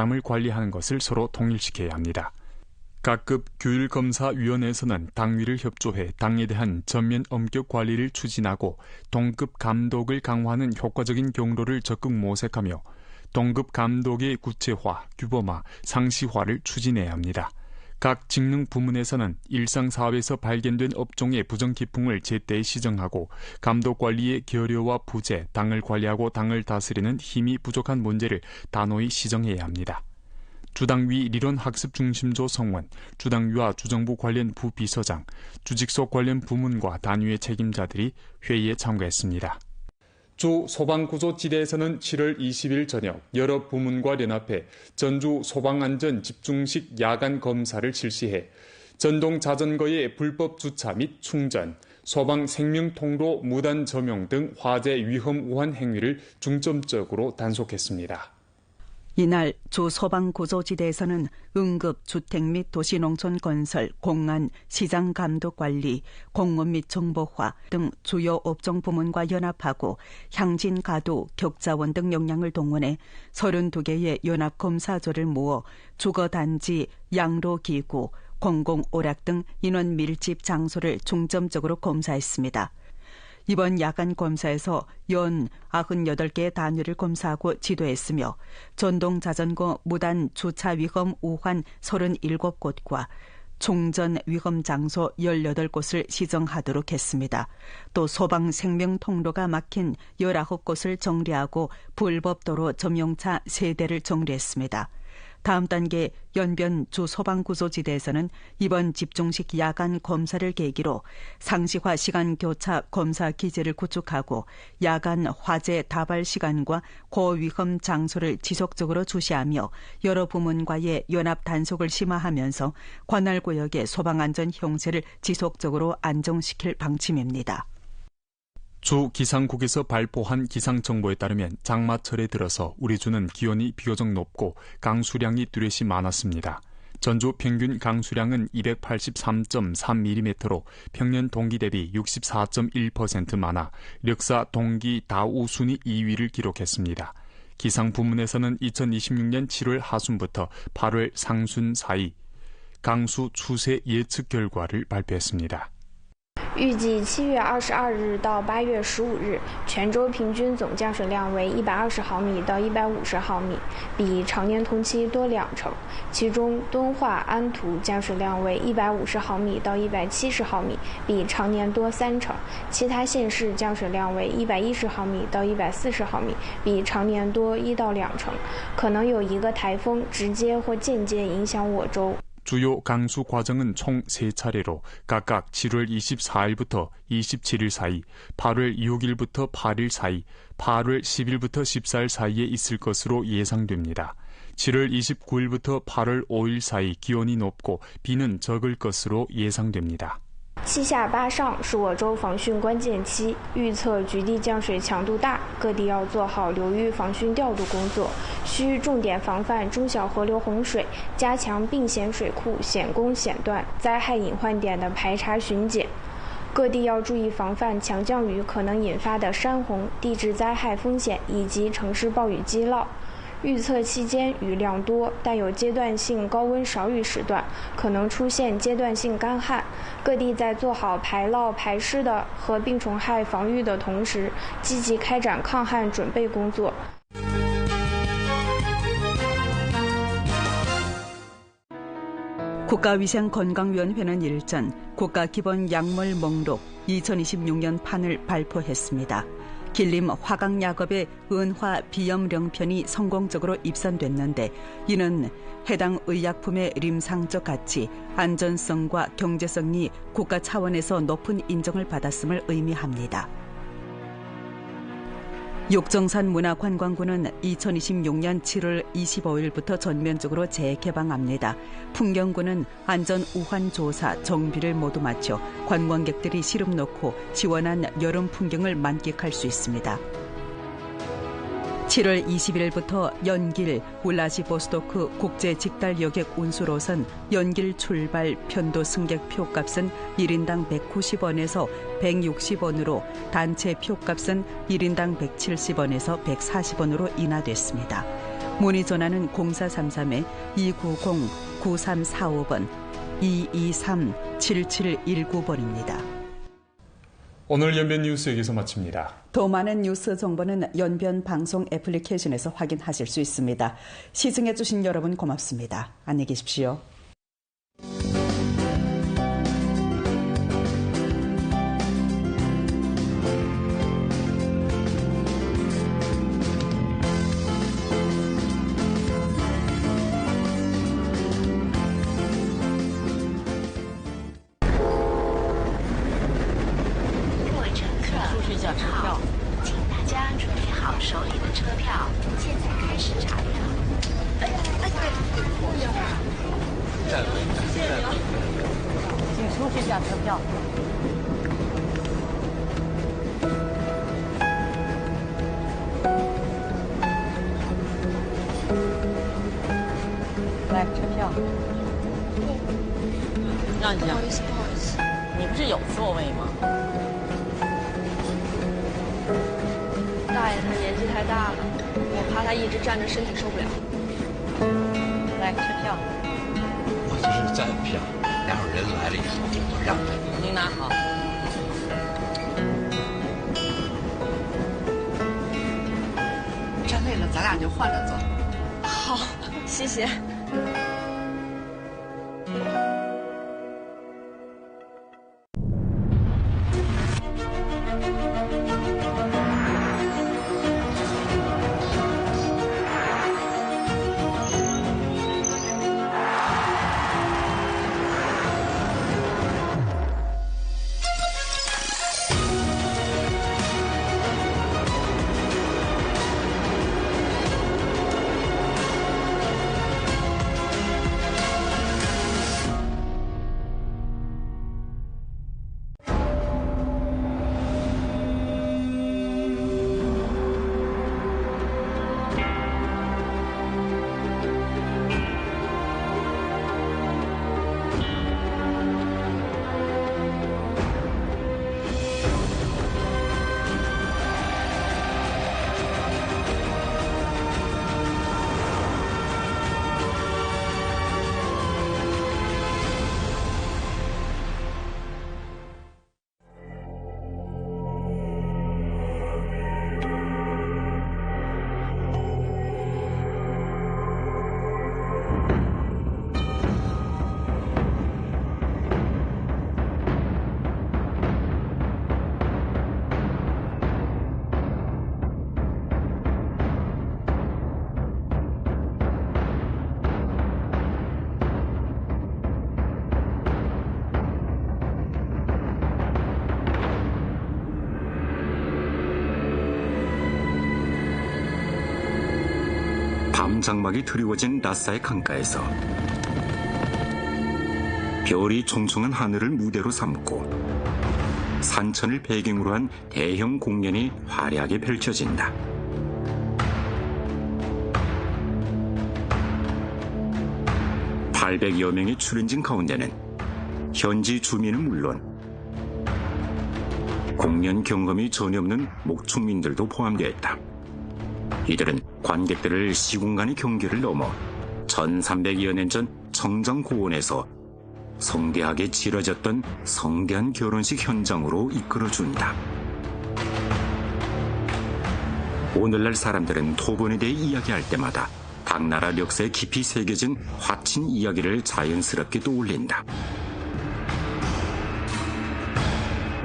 을 관리하는 것을 서로 통일시켜야 합니다. 각급 규율검사위원회에서는 당위를 협조해 당에 대한 전면 엄격 관리를 추진하고 동급 감독을 강화하는 효과적인 경로를 적극 모색하며 동급 감독의 구체화, 규범화, 상시화를 추진해야 합니다. 각 직능 부문에서는 일상사회에서 발견된 업종의 부정기풍을 제때 시정하고 감독관리의 결여와 부재, 당을 관리하고 당을 다스리는 힘이 부족한 문제를 단호히 시정해야 합니다. 주당위理論학습중심조 성원, 주당위와 주정부 관련 부비서장, 주직속 관련 부문과 단위의 책임자들이 회의에 참가했습니다. 주 소방구조지대에서는 7월 20일 저녁 여러 부문과 연합해 전주 소방안전 집중식 야간 검사를 실시해 전동자전거의 불법 주차 및 충전, 소방 생명통로 무단 점용 등 화재 위험 우한 행위를 중점적으로 단속했습니다. 이날 주 소방구조지대에서는 응급, 주택 및 도시농촌 건설, 공안, 시장 감독 관리, 공원 및 정보화 등 주요 업종 부문과 연합하고 향진, 가두, 격자원 등 역량을 동원해 32개의 연합검사조를 모아 주거단지, 양로기구, 공공오락 등 인원 밀집 장소를 중점적으로 검사했습니다. 이번 야간 검사에서 연 98개의 단위를 검사하고 지도했으며 전동자전거 무단 주차 위험 우한 37곳과 충전 위험 장소 18곳을 시정하도록 했습니다. 또 소방 생명 통로가 막힌 19곳을 정리하고 불법 도로 점용차 3대를 정리했습니다. 다음 단계 연변 주 소방구조지대에서는 이번 집중식 야간 검사를 계기로 상시화 시간 교차 검사 기제를 구축하고 야간 화재 다발 시간과 고위험 장소를 지속적으로 주시하며 여러 부문과의 연합 단속을 심화하면서 관할구역의 소방안전 형세를 지속적으로 안정시킬 방침입니다. 주 기상국에서 발표한 기상정보에 따르면 장마철에 들어서 우리 주는 기온이 비교적 높고 강수량이 뚜렷이 많았습니다. 전주 평균 강수량은 283.3mm로 평년 동기 대비 64.1% 많아 역사 동기 다우 순위 2위를 기록했습니다. 기상 부문에서는 2026년 7월 하순부터 8월 상순 사이 강수 추세 예측 결과를 발표했습니다. 预计7月22日到8月15日，全州平均总降水量为120毫米到150毫米，比常年同期多2成。其中，敦化、安图降水量为150毫米到170毫米，比常年多3成。其他县市降水量为110毫米到140毫米，比常年多1到2成。可能有一个台风直接或间接影响我州。 주요 강수 과정은 총 3차례로 각각 7월 24일부터 27일 사이, 8월 6일부터 8일 사이, 8월 10일부터 14일 사이에 있을 것으로 예상됩니다. 7월 29일부터 8월 5일 사이 기온이 높고 비는 적을 것으로 예상됩니다. 7下8上是我州防汛关键期，预测局地降水强度大，各地要做好流域防汛调度工作，需重点防范中小河流洪水，加强并险水库险工险段灾害隐患点的排查巡检。各地要注意防范强降雨可能引发的山洪、地质灾害风险以及城市暴雨积涝。 预测期间雨量多，但有阶段性高温少雨时段，可能出现阶段性干旱。各地在做好排涝排湿的和病虫害防御的同时，积极开展抗旱准备工作。 국가위생건강위원회는 일전 국가기본약물 목록 2026년 판을 발표했습니다. 길림 화강약업의 은화 비염령편이 성공적으로 입선됐는데 이는 해당 의약품의 림상적 가치, 안전성과 경제성이 국가 차원에서 높은 인정을 받았음을 의미합니다. 육정산 문화관광구는 2026년 7월 25일부터 전면적으로 재개방합니다. 풍경구는 안전 우환 조사, 정비를 모두 마쳐 관광객들이 시름 놓고 시원한 여름 풍경을 만끽할 수 있습니다. 7월 20일부터 연길 울라지보스토크 국제 직달 여객 운수로선 연길 출발 편도 승객 표값은 1인당 190원에서 160원으로 단체 표값은 1인당 170원에서 140원으로 인하됐습니다. 문의 전화는 0433-2990-9345번, 223-7719번입니다. 오늘 연변 뉴스 여기서 마칩니다. 더 많은 뉴스 정보는 연변 방송 애플리케이션에서 확인하실 수 있습니다. 시청해주신 여러분 고맙습니다. 안녕히 계십시오.让你讲，不好意思，你不是有座位吗？大爷他年纪太大了，我怕他一直站着身体受不了。来，车票。我就是站票，然后人来了以后我让他。您拿好。站累了，咱俩就换着坐。好，谢谢。밤장막이 드리워진 라사의 강가에서 별이 총총한 하늘을 무대로 삼고 산천을 배경으로 한 대형 공연이 화려하게 펼쳐진다. (800여) 명의 출연진 가운데는 현지 주민은 물론 공연 경험이 전혀 없는 목축민들도 포함되었다. 이들은 관객들을 시공간의 경계를 넘어 1300여 년 전 청정고원에서 성대하게 치러졌던 성대한 결혼식 현장으로 이끌어준다. 오늘날 사람들은 토본에 대해 이야기할 때마다 당나라 역사에 깊이 새겨진 화친 이야기를 자연스럽게 떠올린다.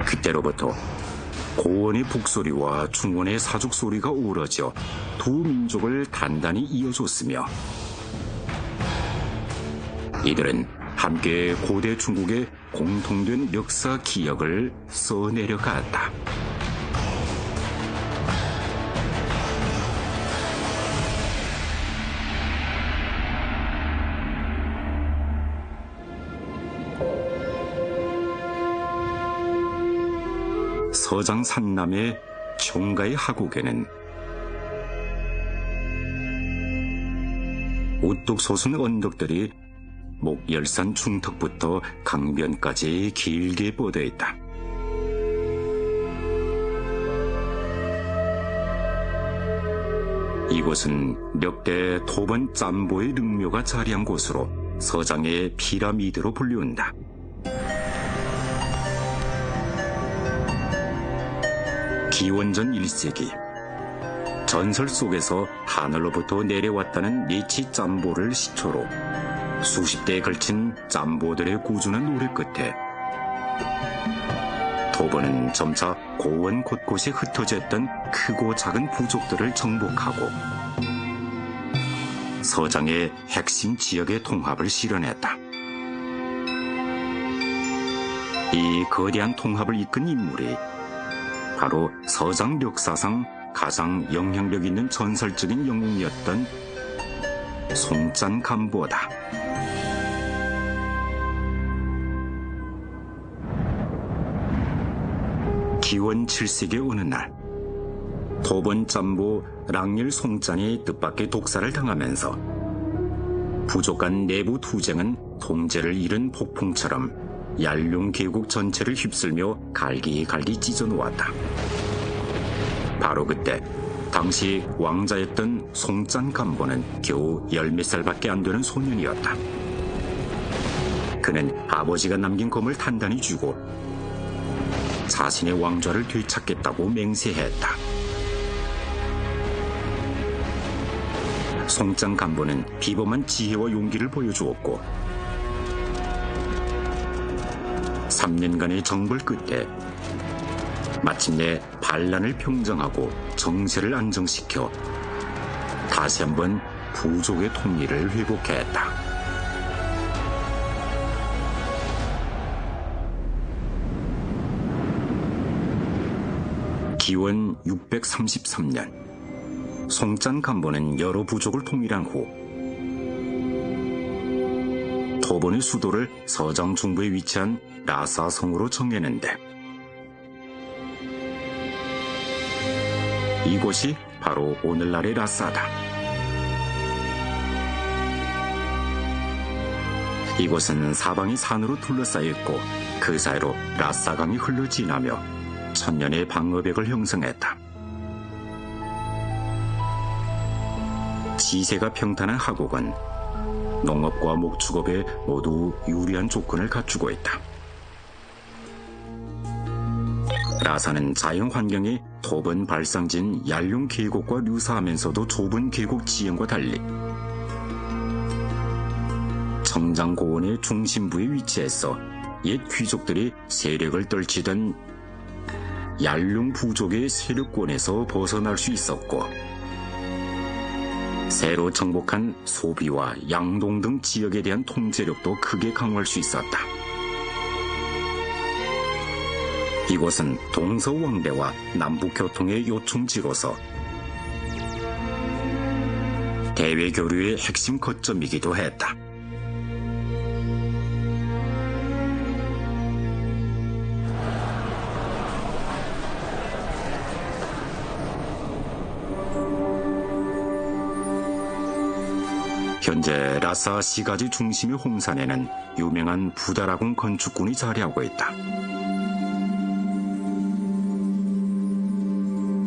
그때로부터 고원의 북소리와 중원의 사죽소리가 어우러져 두 민족을 단단히 이어줬으며 이들은 함께 고대 중국의 공통된 역사 기억을 써내려갔다. 서장 산남의 총가의 하곡에는 우뚝 솟은 언덕들이 목열산 중턱부터 강변까지 길게 뻗어 있다. 이곳은 역대 토본 짬보의 능묘가 자리한 곳으로 서장의 피라미드로 불리운다. 기원전 1세기 전설 속에서 하늘로부터 내려왔다는 예치 짬보를 시초로 수십 대에 걸친 짬보들의 꾸준한 노력 끝에 토본은 점차 고원 곳곳에 흩어져 있던 크고 작은 부족들을 정복하고 서장의 핵심 지역의 통합을 실현했다. 이 거대한 통합을 이끈 인물이 바로 서장 역사상 가장 영향력 있는 전설적인 영웅이었던 송짠간보다. 기원 7세기 어느 날 토본 짬보 랑일 송짠이 뜻밖의 독사를 당하면서 부족 간 내부 투쟁은 통제를 잃은 폭풍처럼 얄룡 계곡 전체를 휩쓸며 갈기갈기 찢어놓았다. 바로 그때 당시 왕자였던 송짠간보는 겨우 10몇 살밖에 안 되는 소년이었다. 그는 아버지가 남긴 검을 단단히 쥐고 자신의 왕좌를 되찾겠다고 맹세했다. 송짠간보는 비범한 지혜와 용기를 보여주었고 3년간의 정벌 끝에 마침내 반란을 평정하고 정세를 안정시켜 다시 한번 부족의 통일을 회복했다. 기원 633년 송짠간보는 여러 부족을 통일한 후 토본의 수도를 서장 중부에 위치한 라사성으로 정했는데 이곳이 바로 오늘날의 라사다. 이곳은 사방이 산으로 둘러싸여 있고 그 사이로 라사강이 흘러 지나며 천년의 방어벽을 형성했다. 지세가 평탄한 하곡은 농업과 목축업에 모두 유리한 조건을 갖추고 있다. 라사는 자연 환경이 토본 발상지인 얄룡 계곡과 유사하면서도 좁은 계곡 지형과 달리 청장 고원의 중심부에 위치해서 옛 귀족들이 세력을 떨치던 얄룡 부족의 세력권에서 벗어날 수 있었고 새로 정복한 소비와 양동 등 지역에 대한 통제력도 크게 강화할 수 있었다. 이곳은 동서왕대와 남북교통의 요충지로서 대외교류의 핵심 거점이기도 했다. 현재 라사 시가지 중심의 홍산에는 유명한 부다라궁 건축군이 자리하고 있다.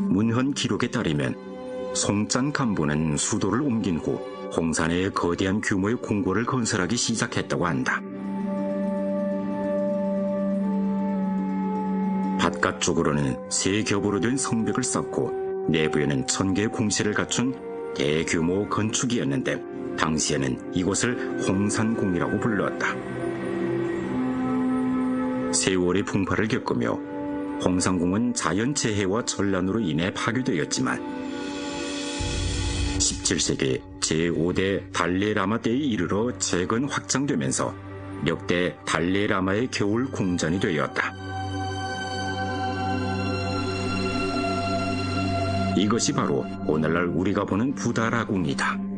문헌 기록에 따르면 송짠간보는 수도를 옮긴 후 홍산에 거대한 규모의 궁궐을 건설하기 시작했다고 한다. 바깥쪽으로는 세 겹으로 된 성벽을 쌓고 내부에는 1000개의 궁실을 갖춘 대규모 건축이었는데 당시에는 이곳을 홍산궁이라고 불렀다. 세월의 풍파를 겪으며 홍산궁은 자연재해와 전란으로 인해 파괴되었지만 17세기 제5대 달레라마 때에 이르러 재건 확장되면서 역대 달레라마의 겨울 궁전이 되었다. 이것이 바로 오늘날 우리가 보는 부다라궁이다.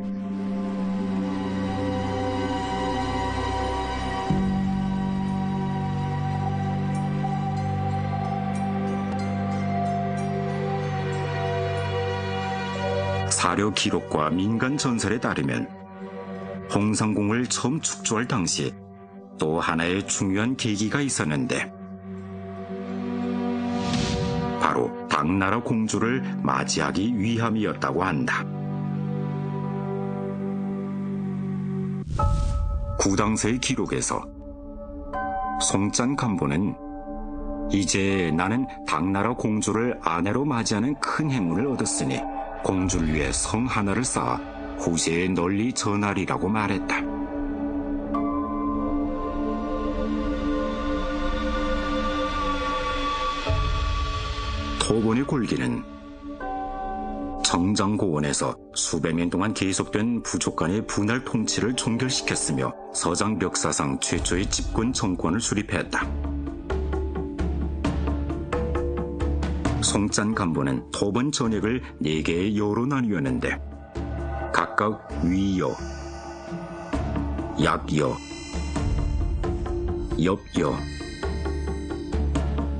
사료 기록과 민간 전설에 따르면 홍산궁을 처음 축조할 당시 또 하나의 중요한 계기가 있었는데 바로 당나라 공주를 맞이하기 위함이었다고 한다. 구당서의 기록에서 송짠 간보는 이제 나는 당나라 공주를 아내로 맞이하는 큰 행운을 얻었으니 공주를 위해 성 하나를 쌓아 후세에 널리 전하리라고 말했다. 토본의 골기는 정장고원에서 수백 년 동안 계속된 부족 간의 분할 통치를 종결시켰으며 서장 멱사상 최초의 집권 정권을 수립했다. 송짠 간보는 토본 전역을 4개의 여로 나뉘었는데 각각 위여, 약여, 엽여,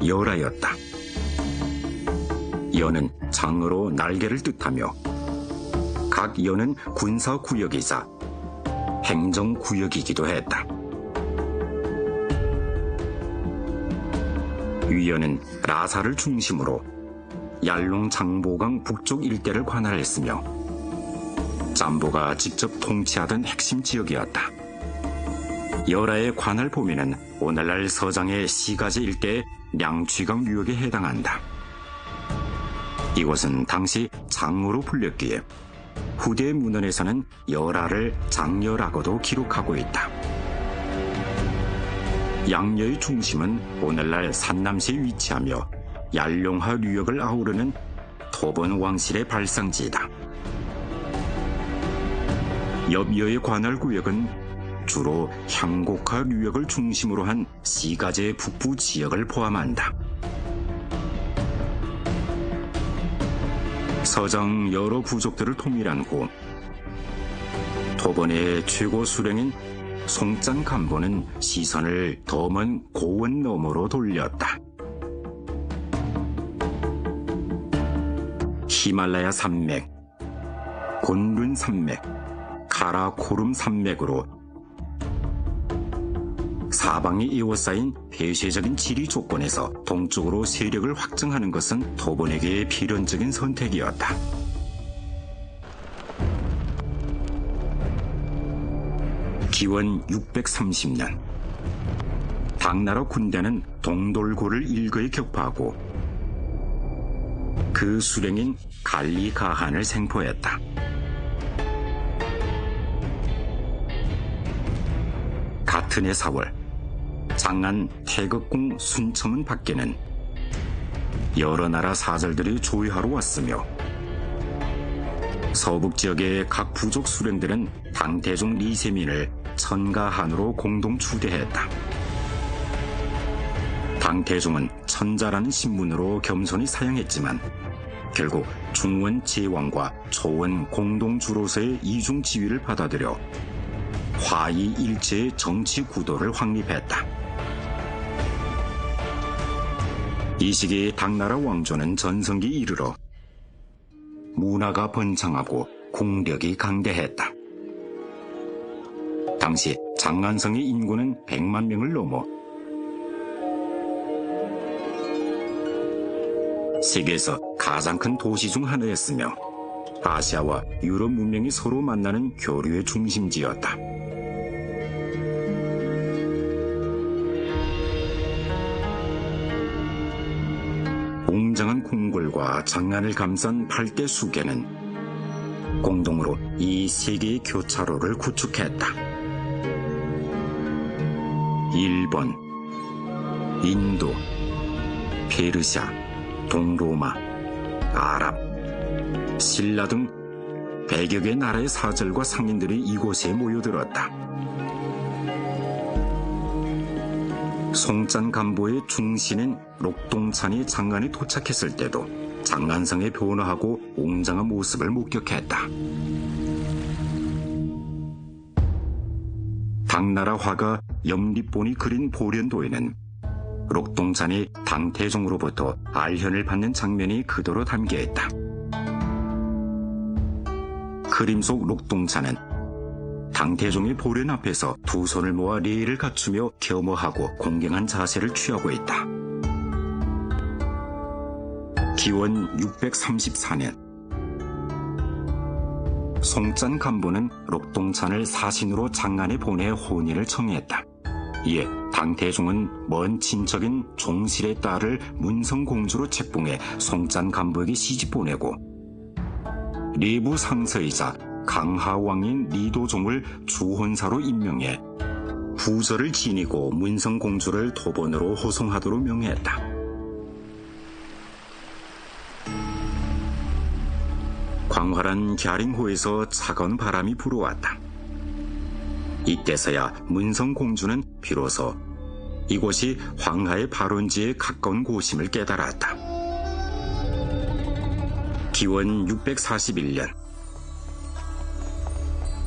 여라였다. 여는 장으로 날개를 뜻하며 각 여는 군사구역이자 행정구역이기도 했다. 위여는 라사를 중심으로 얄롱 장보강 북쪽 일대를 관할했으며 짬보가 직접 통치하던 핵심 지역이었다. 여라의 관할 범위는 오늘날 서장의 시가제 일대의 량취강 유역에 해당한다. 이곳은 당시 장으로 불렸기에 후대 문헌에서는 여라를 장여라고도 기록하고 있다. 양여의 중심은 오늘날 산남시에 위치하며 얄룡하 유역을 아우르는 토본 왕실의 발상지이다. 엽여의 관할구역은 주로 향곡하 유역을 중심으로 한 시가제 북부 지역을 포함한다. 서장 여러 부족들을 통일한 후 토본의 최고 수령인 송짠 간보는 시선을 더 먼 고원 너머로 돌렸다. 히말라야 산맥, 곤룬 산맥, 카라코름 산맥으로 사방에 이어싸인 폐쇄적인 지리 조건에서 동쪽으로 세력을 확장하는 것은 토본에게 필연적인 선택이었다. 기원 630년 당나라 군대는 동돌고를 일거에 격파하고 그 수령인 갈리가한을 생포했다. 같은 해 4월 장안 태극궁 순천문 밖에는 여러 나라 사절들이 조회하러 왔으며 서북 지역의 각 부족 수령들은 당대종 리세민을 천가한으로 공동 추대했다. 당대종은 천자라는 신분으로 겸손히 사양했지만 결국 중원 제왕과 초원 공동주로서의 이중 지위를 받아들여 화이일체의 정치 구도를 확립했다. 이 시기 당나라 왕조는 전성기 이르러 문화가 번창하고 국력이 강대했다. 당시 장안성의 인구는 100만 명을 넘어 세계에서 가장 큰 도시 중 하나였으며 아시아와 유럽 문명이 서로 만나는 교류의 중심지였다. 웅장한 궁궐과 장안을 감싼 8대 수계는 공동으로 이 세 개의 교차로를 구축했다. 일본, 인도, 페르시아, 동로마, 아랍, 신라 등 100여 개 나라의 사절과 상인들이 이곳에 모여들었다. 송짠 간보의 중신인 록동찬이 장안에 도착했을 때도 장안성의 변화하고 웅장한 모습을 목격했다. 당나라 화가 염립본이 그린 보련도에는 록동찬이 당태종으로부터 알현을 받는 장면이 그대로 담겨있다. 그림 속 록동찬은 당태종의 보련 앞에서 두 손을 모아礼를 갖추며 겸허하고 공경한 자세를 취하고 있다. 기원 634년 송짠 간부는 록동찬을 사신으로 장안에 보내 혼인을 청했다. 이에 당태종은 먼 친척인 종실의 딸을 문성공주로 책봉해 송짠 간부에게 시집 보내고 내부 상서이자 강하왕인 리도종을 주혼사로 임명해 부절을 지니고 문성공주를 토번으로 호송하도록 명했다. 광활한 갸링호에서 차가운 바람이 불어왔다. 이때서야 문성공주는 비로소 이곳이 황하의 발원지에 가까운 곳임을 깨달았다. 기원 641년,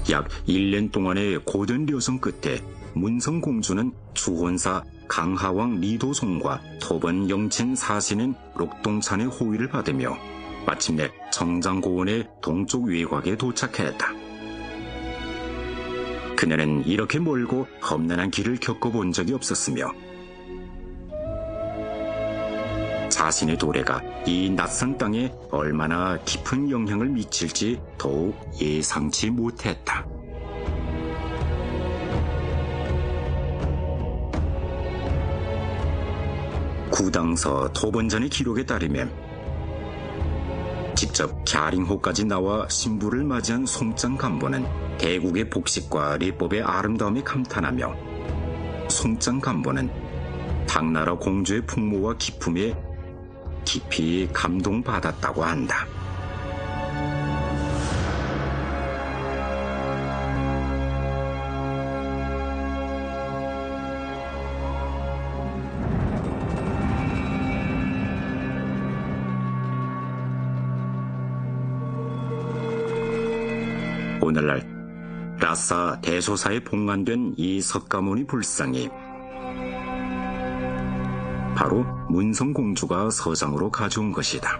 약 1년 동안의 고된 려성 끝에 문성공주는 주혼사 강하왕 리도종과 토번 영친 사신인 록동찬의 호위를 받으며 마침내 정장고원의 동쪽 외곽에 도착했다. 그녀는 이렇게 멀고 험난한 길을 겪어본 적이 없었으며 자신의 도래가 이 낯선 땅에 얼마나 깊은 영향을 미칠지 더욱 예상치 못했다. 구당서 토번전의 기록에 따르면 직접 갸링호까지 나와 신부를 맞이한 송짠 간부는 대국의 복식과礼법의 아름다움에 감탄하며 송짠 간부는 당나라 공주의 풍모와 기품에 깊이 감동받았다고 한다. 오늘날 라싸 대소사에 봉안된 이 석가모니 불상이 바로 문성공주가 서장으로 가져온 것이다.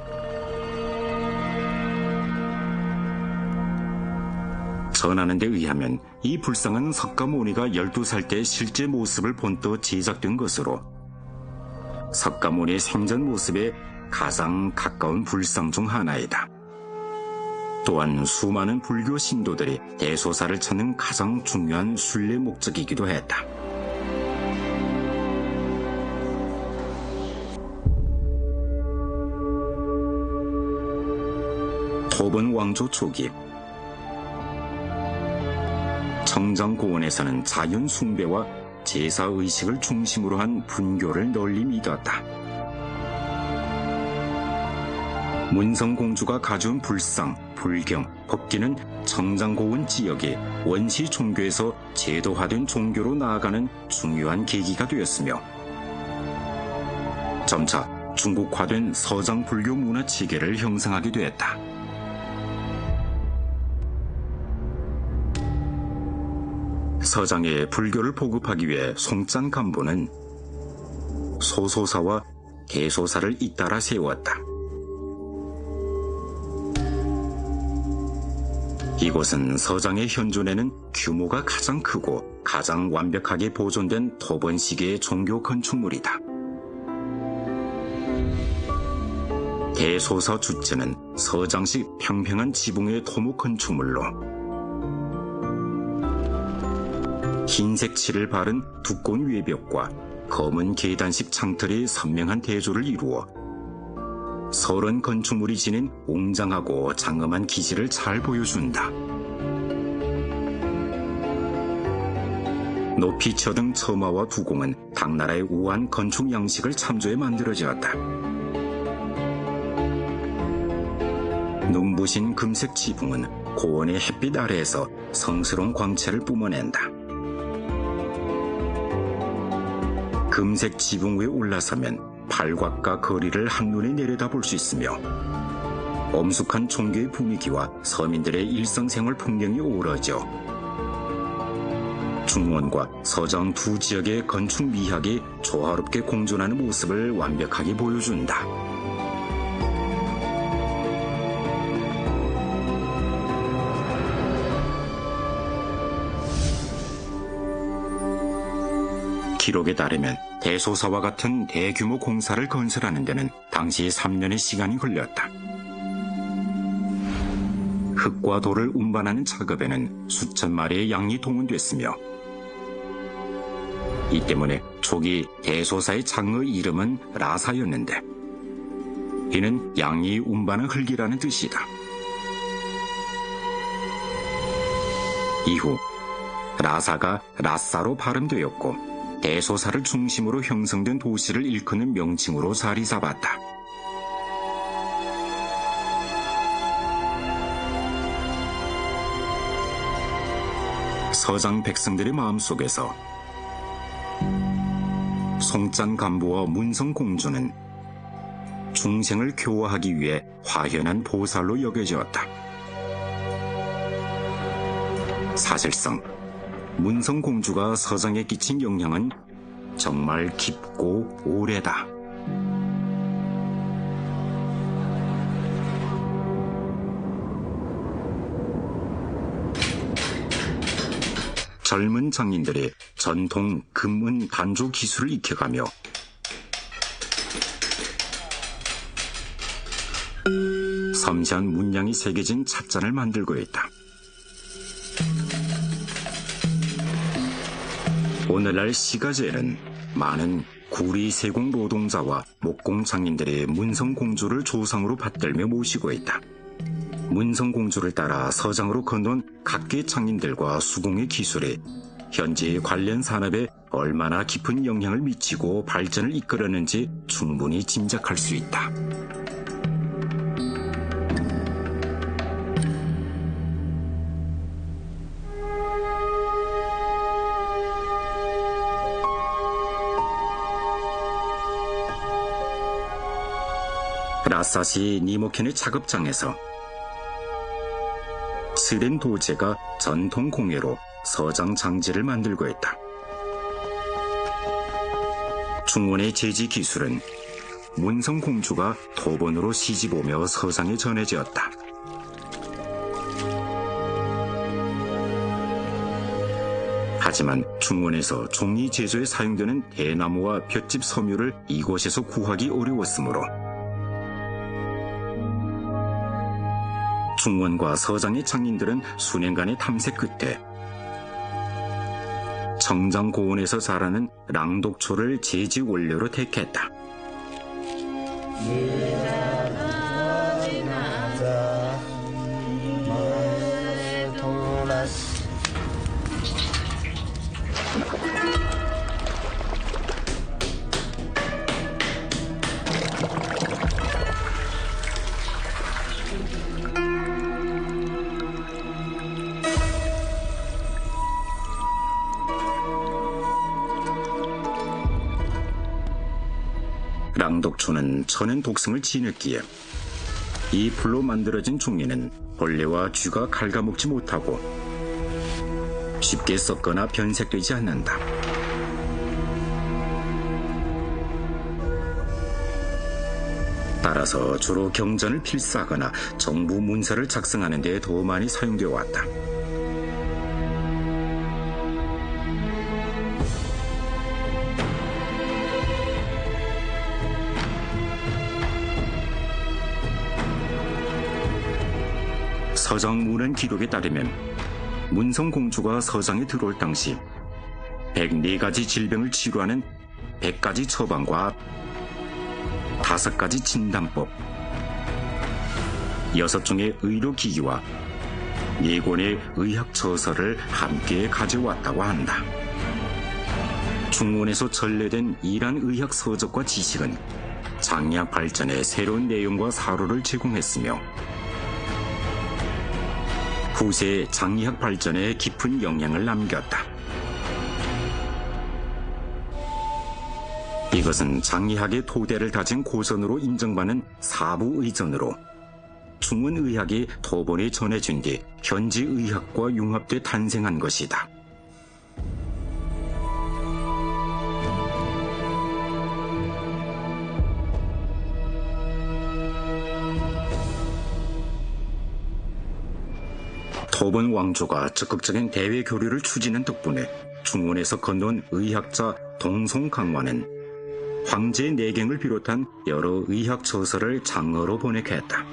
전하는 데 의하면 이 불상은 석가모니가 12살 때 실제 모습을 본떠 제작된 것으로 석가모니의 생전 모습에 가장 가까운 불상 중 하나이다. 또한 수많은 불교 신도들이 대소사를 찾는 가장 중요한 순례 목적이기도 했다. 토번 왕조 초기 정장고원에서는 자연 숭배와 제사의식을 중심으로 한 분교를 널리 믿었다. 문성공주가 가져온 불상, 불경, 법기는 정장고원 지역이 원시 종교에서 제도화된 종교로 나아가는 중요한 계기가 되었으며 점차 중국화된 서장 불교 문화 체계를 형성하게 되었다. 서장에 불교를 보급하기 위해 송짠 간부는 소소사와 대소사를 잇따라 세웠다. 이곳은 서장의 현존에는 규모가 가장 크고 가장 완벽하게 보존된 토번 시기의 종교 건축물이다. 대소사 주체는 서장식 평평한 지붕의 토목 건축물로 흰색 칠을 바른 두꺼운 외벽과 검은 계단식 창틀이 선명한 대조를 이루어 서른 건축물이 지닌 웅장하고 장엄한 기질을 잘 보여준다. 높이 쳐든 처마와 두공은 당나라의 우아한 건축 양식을 참조해 만들어졌다. 눈부신 금색 지붕은 고원의 햇빛 아래에서 성스러운 광채를 뿜어낸다. 금색 지붕 위에 올라서면 발곽과 거리를 한눈에 내려다볼 수 있으며 엄숙한 종교의 분위기와 서민들의 일상생활 풍경이 어우러져 중원과 서장 두 지역의 건축 미학이 조화롭게 공존하는 모습을 완벽하게 보여준다. 기록에 따르면 대소사와 같은 대규모 공사를 건설하는 데는 당시 3년의 시간이 걸렸다. 흙과 돌을 운반하는 작업에는 수천 마리의 양이 동원됐으며 이 때문에 초기 대소사의 장의 이름은 라사였는데 이는 양이 운반한 흙이라는 뜻이다. 이후 라사가 라사로 발음되었고 대소사를 중심으로 형성된 도시를 일컫는 명칭으로 자리 잡았다. 서장 백성들의 마음속에서 송짠 간부와 문성 공주는 중생을 교화하기 위해 화현한 보살로 여겨졌다. 사실상 문성 공주가 서장에 끼친 영향은 정말 깊고 오래다. 젊은 장인들이 전통 금은 반조 기술을 익혀가며 섬세한 문양이 새겨진 찻잔을 만들고 있다. 오늘날 시가제는 많은 구리 세공 노동자와 목공 장인들이 문성공주를 조상으로 받들며 모시고 있다. 문성공주를 따라 서장으로 건너온 각계 장인들과 수공의 기술이 현지 관련 산업에 얼마나 깊은 영향을 미치고 발전을 이끌었는지 충분히 짐작할 수 있다. 라사시 니모켄의 작업장에서 스된 도제가 전통 공예로 서장 장지를 만들고 있다. 중원의 제지 기술은 문성 공주가 토본으로 시집오며 서장에 전해졌다. 하지만 중원에서 종이 제조에 사용되는 대나무와 볏짚 섬유를 이곳에서 구하기 어려웠으므로 중원과 서장의 장인들은 수년간의 탐색 끝에 청정고원에서 자라는 랑독초를 제지 원료로 택했다. 랑독초는 천연 독성을 지녔기에 이 풀로 만들어진 종이는 벌레와 쥐가 갉아먹지 못하고 쉽게 썩거나 변색되지 않는다. 따라서 주로 경전을 필사하거나 정부 문서를 작성하는 데 더 많이 사용되어 왔다. 서장 문헌 기록에 따르면 문성공주가 서장에 들어올 당시 104가지 질병을 치료하는 100가지 처방과 5가지 진단법, 6종의 의료기기와 4권의 의학처서를 함께 가져왔다고 한다. 중원에서 전래된 이러한 의학 서적과 지식은 장의학 발전에 새로운 내용과 사료를 제공했으며 후세의 장의학 발전에 깊은 영향을 남겼다. 이것은 장의학의 토대를 다진 고전으로 인정받는 사부의전으로 중원의학이 토본에 전해진 뒤 현지 의학과 융합돼 탄생한 것이다. 토본 왕조가 적극적인 대외 교류를 추진한 덕분에 중원에서 건너온 의학자 동송강화는 황제의 내경을 비롯한 여러 의학 저서를 장어로 번역했다.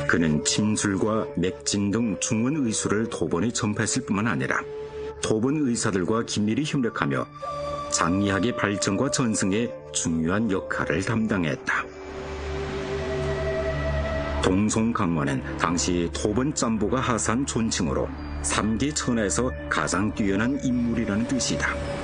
그는 침술과 맥진 등 중원 의술을 도본에 전파했을 뿐만 아니라 도본 의사들과 긴밀히 협력하며 장리학의 발전과 전승에 중요한 역할을 담당했다. 동송강원은 당시 도본 짬보가 하사한 존칭으로 3개 천하에서 가장 뛰어난 인물이라는 뜻이다.